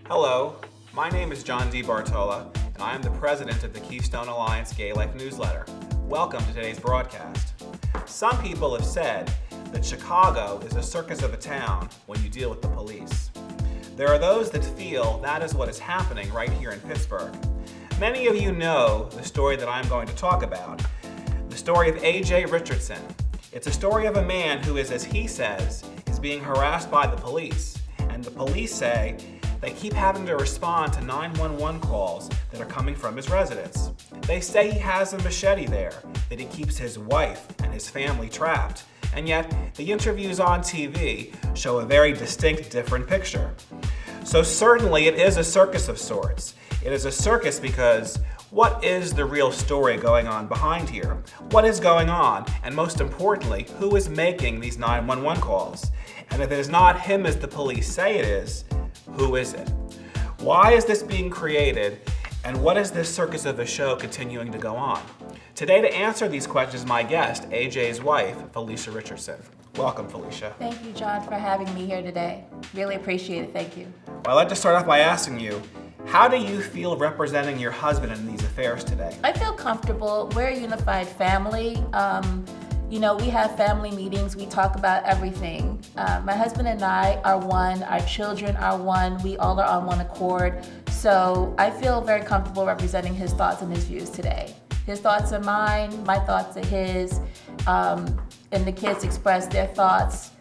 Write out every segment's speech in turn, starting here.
Hello, my name is John DeBartola, and I am the president of the Keystone Alliance Gaylife Newsletter. Welcome to today's broadcast. Some people have said that Chicago is a circus of a town when you deal with the police. There are those that feel that is what is happening right here in Pittsburgh. Many of you know the story that I'm going to talk about, the story of A.J. Richardson. It's a story of a man who is, as he says, is being harassed by the police, and the police say they keep having to respond to 911 calls that are coming from his residence. They say he has a machete there, that he keeps his wife and his family trapped, and yet the interviews on TV show a very distinct, different picture. So certainly it is a circus of sorts. It is a circus because what is the real story going on behind here? What is going on? And most importantly, who is making these 911 calls? And if it is not him as the police say it is, who is it? Why is this being created? And what is this circus of a show continuing to go on? Today to answer these questions is my guest, AJ's wife, Felicia Richardson. Welcome, Felicia. Thank you, John, for having me here today. Really appreciate it. Thank you. Well, I'd like to start off by asking you, how do you feel representing your husband in these affairs today? I feel comfortable. We're a unified family. We have family meetings. We talk about everything. My husband and I are one. Our children are one. We all are on one accord. So I feel very comfortable representing his thoughts and his views today. His thoughts are mine. My thoughts are his. And the kids express their thoughts.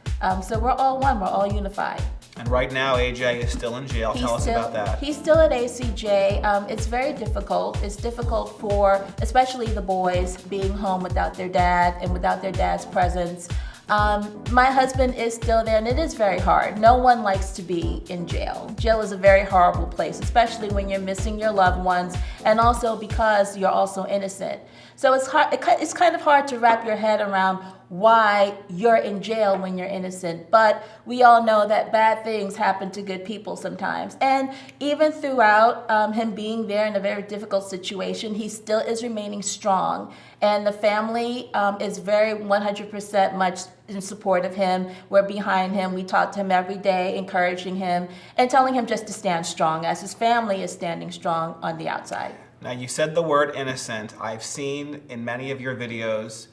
So we're all one. We're all unified. And right now, AJ is still in jail. Tell us about that. He's still at ACJ. It's very difficult. It's difficult for, especially the boys, being home without their dad and without their dad's presence. My husband is still there, and it is very hard. No one likes to be in jail. Jail is a very horrible place, especially when you're missing your loved ones, and also because you're also innocent. So it's hard. It's kind of hard to wrap your head around why you're in jail when you're innocent. But we all know that bad things happen to good people sometimes. And even throughout him being there in a very difficult situation, he still is remaining strong. And the family is very 100% much in support of him. We're behind him. We talk to him every day, encouraging him and telling him just to stand strong as his family is standing strong on the outside. Now, you said the word innocent. I've seen in many of your videos,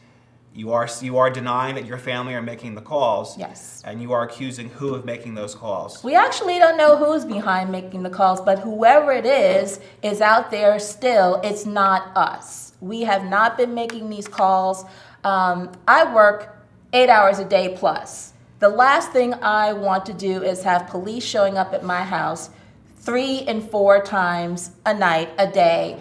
you are denying that your family are making the calls. Yes. And you are accusing who of making those calls? We actually don't know who's behind making the calls, but whoever it is out there still. It's not us. We have not been making these calls. I work 8 hours a day plus. The last thing I want to do is have police showing up at my house 3 and 4 times a night, a day,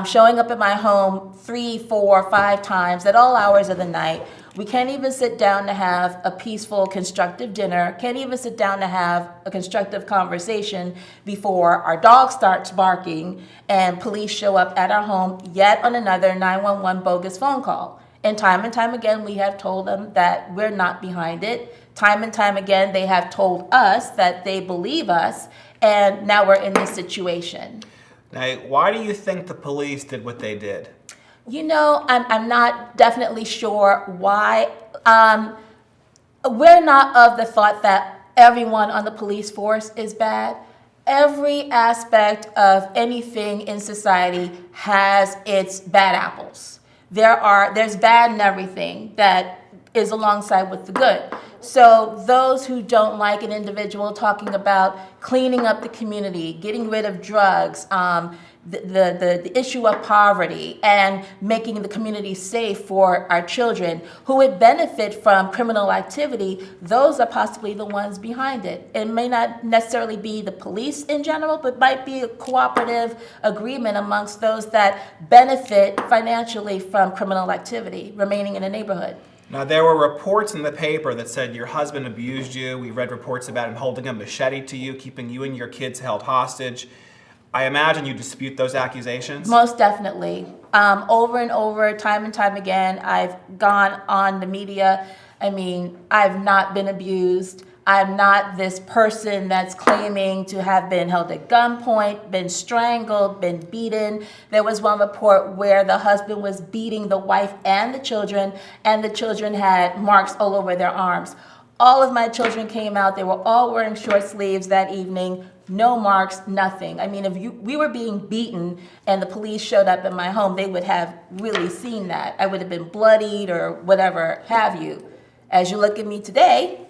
showing up at my home 3, 4, 5 times at all hours of the night. We can't even sit down to have a peaceful, constructive dinner, can't even sit down to have a constructive conversation before our dog starts barking and police show up at our home yet on another 911 bogus phone call. And time again, we have told them that we're not behind it. Time and time again, they have told us that they believe us, and now we're in this situation. Now, why do you think the police did what they did? I'm not definitely sure why. We're not of the thought that everyone on the police force is bad. Every aspect of anything in society has its bad apples. There's bad in everything that is alongside with the good. So those who don't like an individual talking about cleaning up the community, getting rid of drugs, the issue of poverty, and making the community safe for our children who would benefit from criminal activity, those are possibly the ones behind it. It may not necessarily be the police in general, but might be a cooperative agreement amongst those that benefit financially from criminal activity remaining in a neighborhood. Now, there were reports in the paper that said your husband abused you. We read reports about him holding a machete to you, keeping you and your kids held hostage. I imagine you dispute those accusations? Most definitely. Over and over, time and time again, I've gone on the media. I've not been abused. I'm not this person that's claiming to have been held at gunpoint, been strangled, been beaten. There was one report where the husband was beating the wife and the children had marks all over their arms. All of my children came out. They were all wearing short sleeves that evening. No marks, nothing. I mean, if we were being beaten and the police showed up at my home, they would have really seen that. I would have been bloodied or whatever have you. As you look at me today,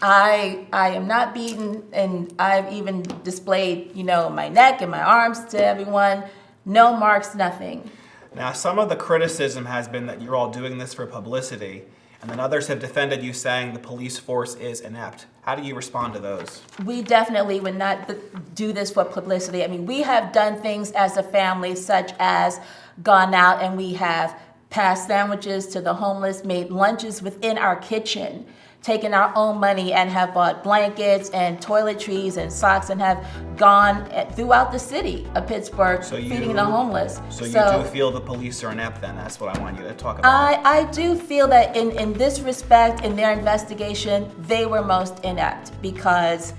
I am not beaten, and I've even displayed, my neck and my arms to everyone. No marks, nothing. Now, some of the criticism has been that you're all doing this for publicity, and then others have defended you saying the police force is inept. How do you respond to those? We definitely would not do this for publicity. I mean, we have done things as a family, such as gone out and we have passed sandwiches to the homeless, made lunches within our kitchen, taken our own money and have bought blankets and toiletries and socks and have gone throughout the city of Pittsburgh feeding the homeless. So you do feel the police are inept then? That's what I want you to talk about. I do feel that in this respect, in their investigation, they were most inept because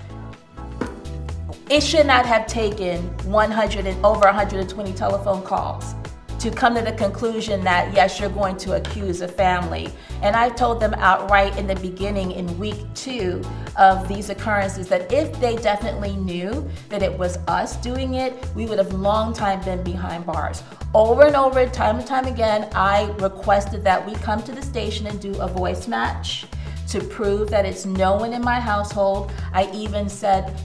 it should not have taken over 120 telephone calls to come to the conclusion that, yes, you're going to accuse a family. And I told them outright in the beginning, in week 2 of these occurrences, that if they definitely knew that it was us doing it, we would have long time been behind bars. Over and over, time and time again, I requested that we come to the station and do a voice match to prove that it's no one in my household. I even said,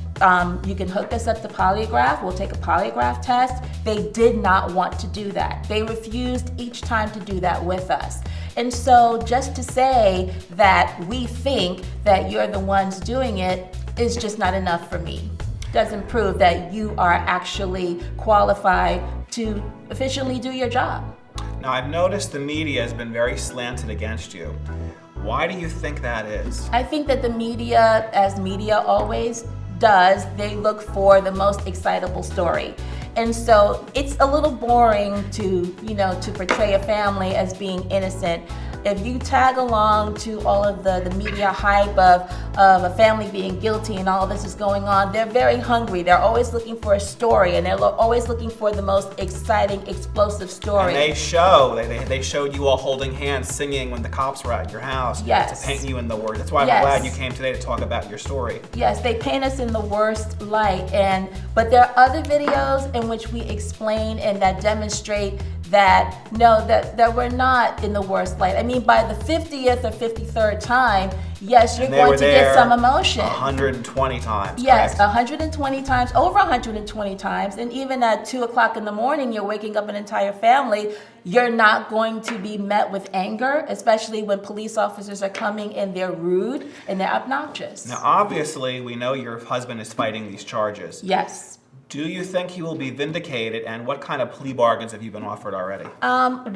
you can hook us up to polygraph, we'll take a polygraph test. They did not want to do that. They refused each time to do that with us. And so just to say that we think that you're the ones doing it is just not enough for me. Doesn't prove that you are actually qualified to efficiently do your job. Now, I've noticed the media has been very slanted against you. Why do you think that is? I think that the media, as media always does, they look for the most excitable story. And so it's a little boring to portray a family as being innocent. If you tag along to all of the media hype of a family being guilty and all this is going on, they're very hungry. They're always looking for a story, and they're always looking for the most exciting, explosive story. And they showed you all holding hands, singing when the cops were at your house. Yes. To paint you in the worst. That's why I'm glad you came today to talk about your story. Yes, they paint us in the worst light, but there are other videos in which we explain and that demonstrate that that we're not in the worst light. I mean, by the 50th or 53rd time, yes, you're going to get some emotion. 120 times. Yes, correct? 120 times, over 120 times, and even at 2 o'clock in the morning, you're waking up an entire family. You're not going to be met with anger, especially when police officers are coming and they're rude and they're obnoxious. Now, obviously, we know your husband is fighting these charges. Yes. Do you think he will be vindicated, and what kind of plea bargains have you been offered already?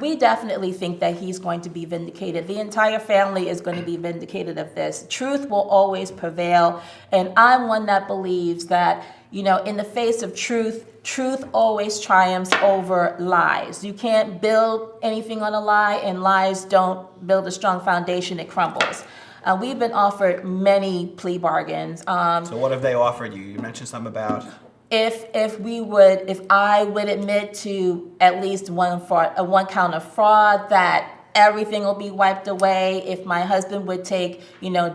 We definitely think that he's going to be vindicated. The entire family is going to be vindicated of this. Truth will always prevail, and I'm one that believes that, in the face of truth, truth always triumphs over lies. You can't build anything on a lie, and lies don't build a strong foundation, it crumbles. We've been offered many plea bargains. So what have they offered you? You mentioned some about... If I would admit to at least one count of fraud, that everything will be wiped away. If my husband would take,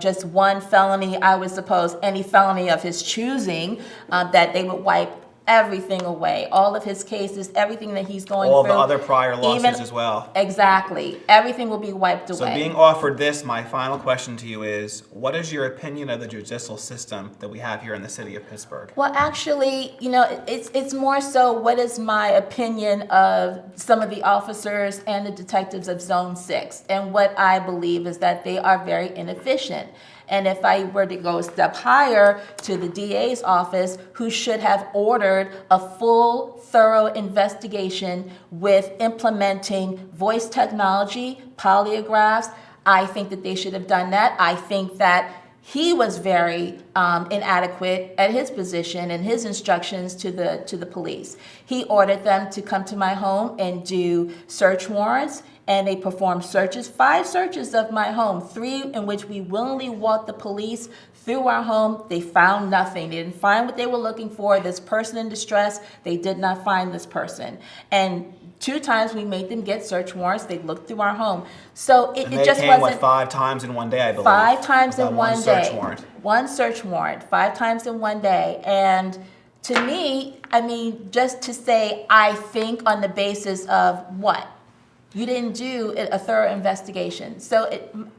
just one felony, I would suppose any felony of his choosing, that they would wipe everything away. All of his cases, everything that he's going through. All the other prior lawsuits as well. Exactly. Everything will be wiped away. So being offered this, my final question to you is, what is your opinion of the judicial system that we have here in the city of Pittsburgh? Well, actually, it's more so what is my opinion of some of the officers and the detectives of Zone 6. And what I believe is that they are very inefficient. And if I were to go a step higher to the DA's office, who should have ordered a full, thorough investigation with implementing voice technology, polygraphs, I think that they should have done that. I think that he was very inadequate at his position and his instructions to the police. He ordered them to come to my home and do search warrants and they performed searches, 5 searches of my home, 3 in which we willingly walked the police through our home. They found nothing. They didn't find what they were looking for, this person in distress. They did not find this person. And 2 times we made them get search warrants. They looked through our home. So it just came, wasn't... 5 times in one day, I believe? 5 times in one day. Search warrant. 1 search warrant, 5 times in one day. And to me, I mean, just to say, I think on the basis of what? You didn't do a thorough investigation. So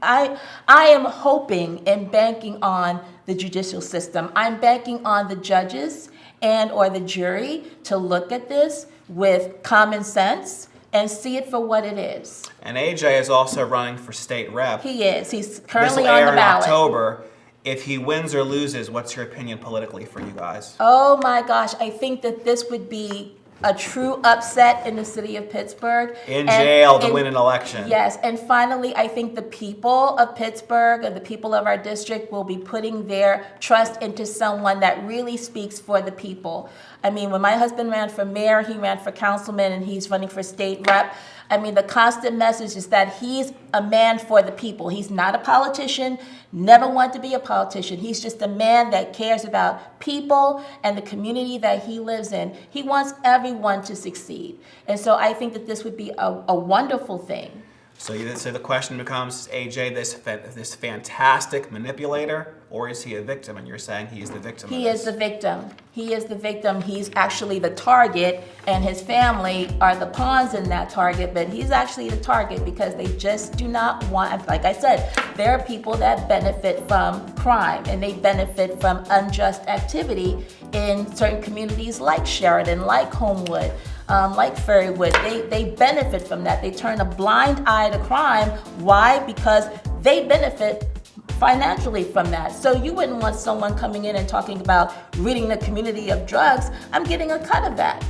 I am hoping and banking on the judicial system. I'm banking on the judges and or the jury to look at this with common sense and see it for what it is. And AJ is also running for state rep. He is. He's currently This will on air the in ballot. October. If he wins or loses, what's your opinion politically for you guys? Oh my gosh, I think that this would be a true upset in the city of Pittsburgh. In jail to win an election. Yes, and finally, I think the people of Pittsburgh and the people of our district will be putting their trust into someone that really speaks for the people. I mean, when my husband ran for mayor, he ran for councilman, and he's running for state rep. I mean, the constant message is that he's a man for the people. He's not a politician, never wanted to be a politician. He's just a man that cares about people and the community that he lives in. He wants everyone to succeed. And so I think that this would be a wonderful thing. So the question becomes, AJ, this fantastic manipulator, or is he a victim? And you're saying he is the victim. He is the victim. He is the victim. He's actually the target, and his family are the pawns in that target, but he's actually the target because they just do not want, like I said, there are people that benefit from crime, and they benefit from unjust activity in certain communities like Sheridan, like Homewood, like Ferrywood. They benefit from that. They turn a blind eye to crime. Why? Because they benefit financially from that. So you wouldn't want someone coming in and talking about ridding the community of drugs. I'm getting a cut of that.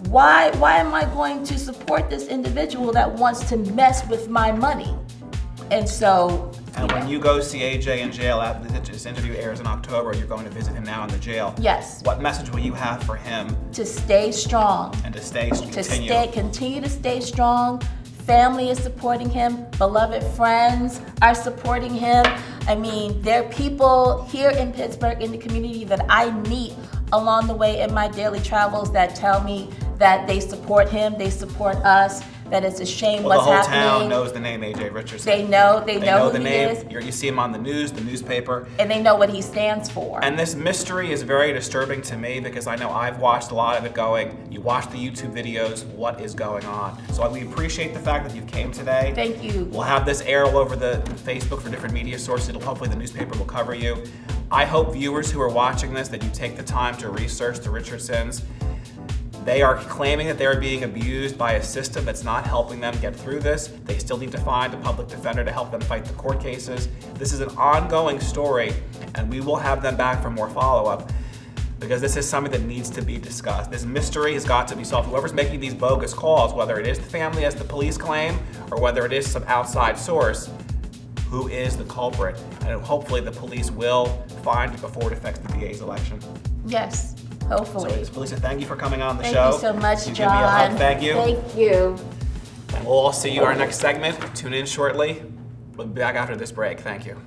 Why am I going to support this individual that wants to mess with my money? And so... And when you go see AJ in jail, after this interview airs in October, you're going to visit him now in the jail. Yes. What message will you have for him? To stay strong. And Continue to stay strong. Family is supporting him. Beloved friends are supporting him. I mean, there are people here in Pittsburgh, in the community that I meet along the way in my daily travels that tell me that they support him, they support us, that it's a shame what's happening. The whole town knows the name AJ Richardson. They know who the he name. is. You see him on the news, the newspaper. And they know what he stands for. And this mystery is very disturbing to me because I know I've watched a lot of it going. You watch the YouTube videos, what is going on? So we appreciate the fact that you came today. Thank you. We'll have this air all over the Facebook for different media sources. Hopefully the newspaper will cover you. I hope viewers who are watching this that you take the time to research the Richardsons. They are claiming that they're being abused by a system that's not helping them get through this. They still need to find a public defender to help them fight the court cases. This is an ongoing story, and we will have them back for more follow-up because this is something that needs to be discussed. This mystery has got to be solved. Whoever's making these bogus calls, whether it is the family as the police claim or whether it is some outside source, who is the culprit? And hopefully the police will find it before it affects the DA's election. Yes. Hopefully. So, Felicia, thank you for coming on the show. Thank you so much, John. John. Give me a hug. Thank you. Thank you. And we'll all see you our next segment. Tune in shortly. We'll be back after this break. Thank you.